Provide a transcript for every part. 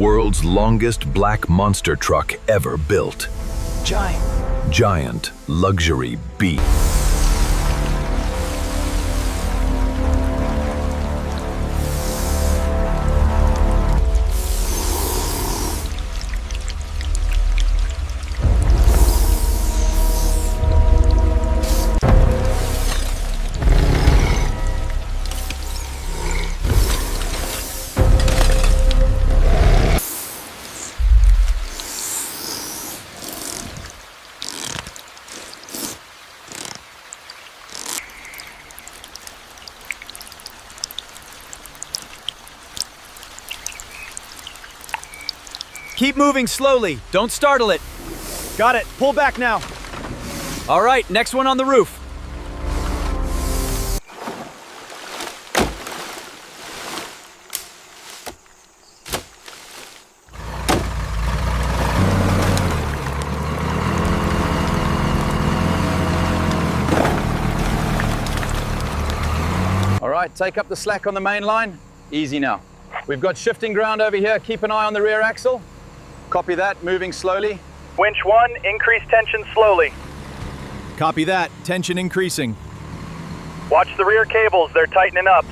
World's longest black monster truck ever built. Giant luxury beast. Keep moving slowly. Don't startle it. Got it. Pull back now. All right, next one on the roof. All right, take up the slack on the main line. Easy now. We've got shifting ground over here. Keep an eye on the rear axle. Copy that, moving slowly. Winch 1, increase tension slowly. Copy that. Tension increasing. Watch the rear cables, they're tightening up.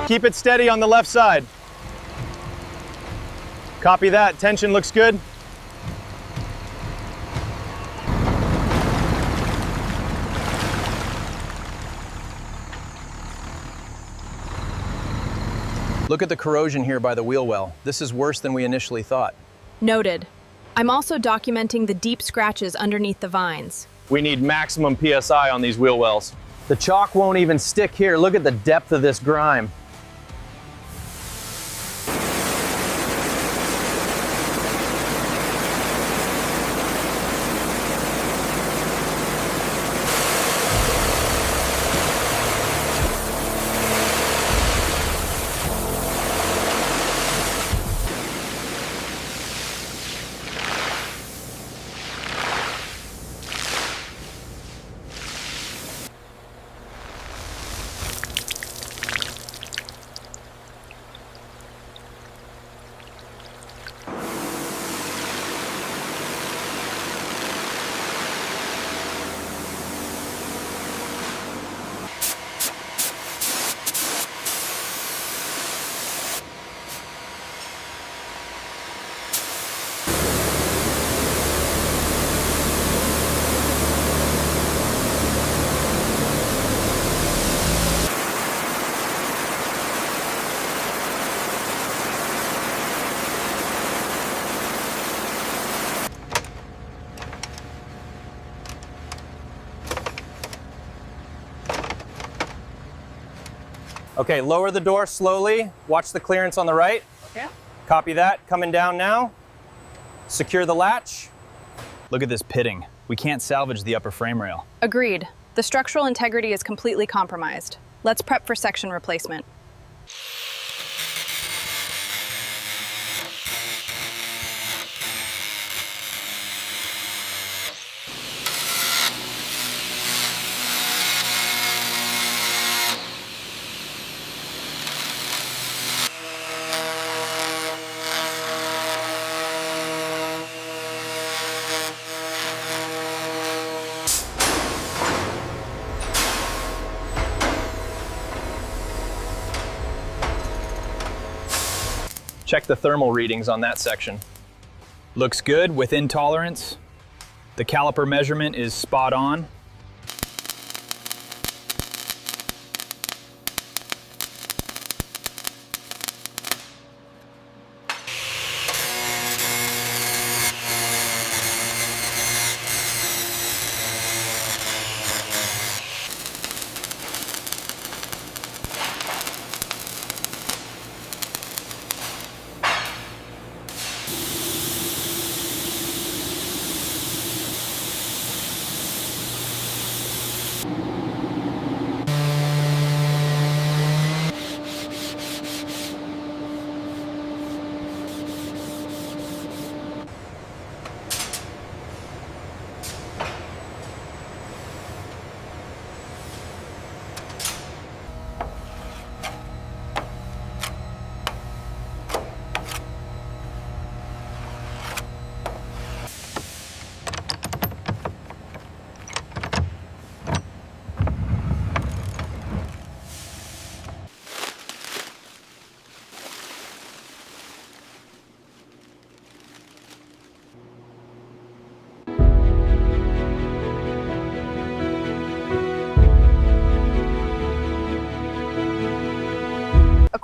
Keep it steady on the left side. Copy that, tension looks good. Look at the corrosion here by the wheel well. This is worse than we initially thought. Noted. I'm also documenting the deep scratches underneath the vines. We need maximum PSI on these wheel wells. The chalk won't even stick here. Look at the depth of this grime. Okay, lower the door slowly. Watch the clearance on the right. Okay. Copy that, coming down now. Secure the latch. Look at this pitting. We can't salvage the upper frame rail. Agreed. The structural integrity is completely compromised. Let's prep for section replacement. Check the thermal readings on that section. Looks good, within tolerance. The caliper measurement is spot on.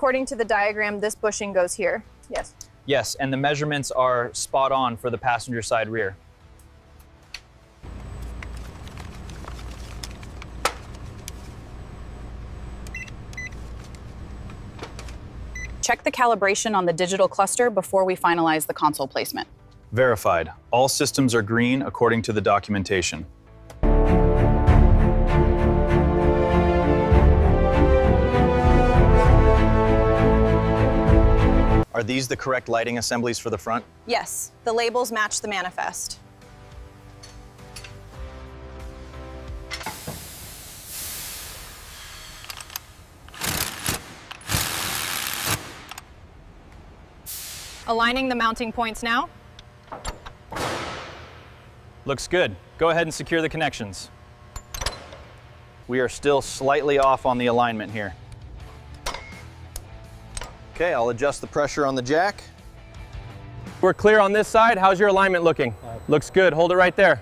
according to the diagram, this bushing goes here. Yes. Yes, and the measurements are spot on for the passenger side rear. Check the calibration on the digital cluster before we finalize the console placement. Verified. All systems are green according to the documentation. Are these the correct lighting assemblies for the front? Yes, the labels match the manifest. Aligning the mounting points now. Looks good. Go ahead and secure the connections. We are still slightly off on the alignment here. Okay, I'll adjust the pressure on the jack. We're clear on this side. How's your alignment looking? Looks good. Hold it right there.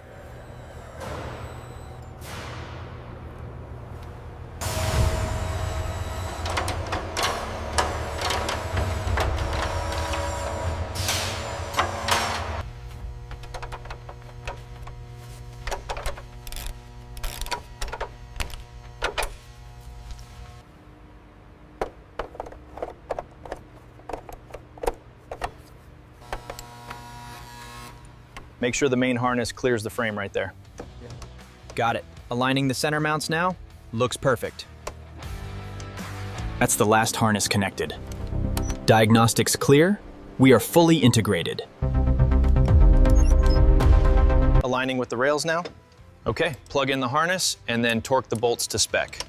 Make sure the main harness clears the frame right there. Got it. Aligning the center mounts now. Looks perfect. That's the last harness connected. Diagnostics clear. We are fully integrated. Aligning with the rails now. Okay, plug in the harness and then torque the bolts to spec.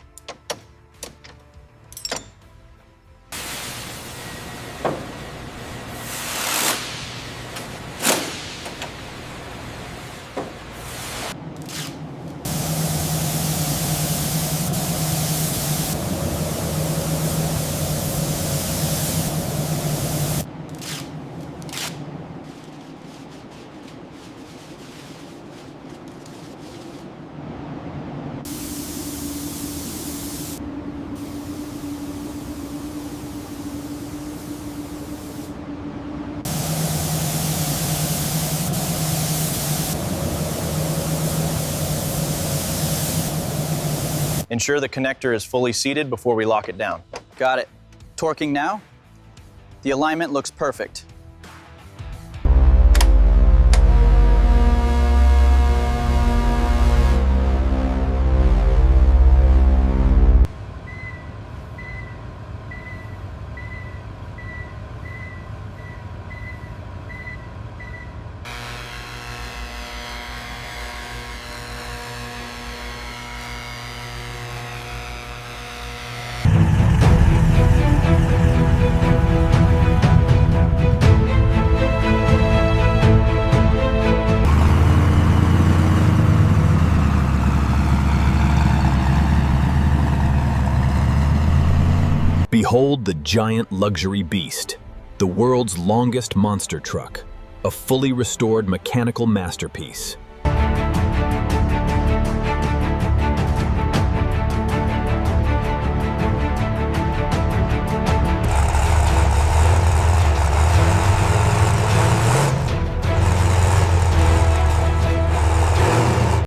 Ensure the connector is fully seated before we lock it down. Got it. Torquing now. The alignment looks perfect. Behold the giant luxury beast, the world's longest monster truck, a fully restored mechanical masterpiece.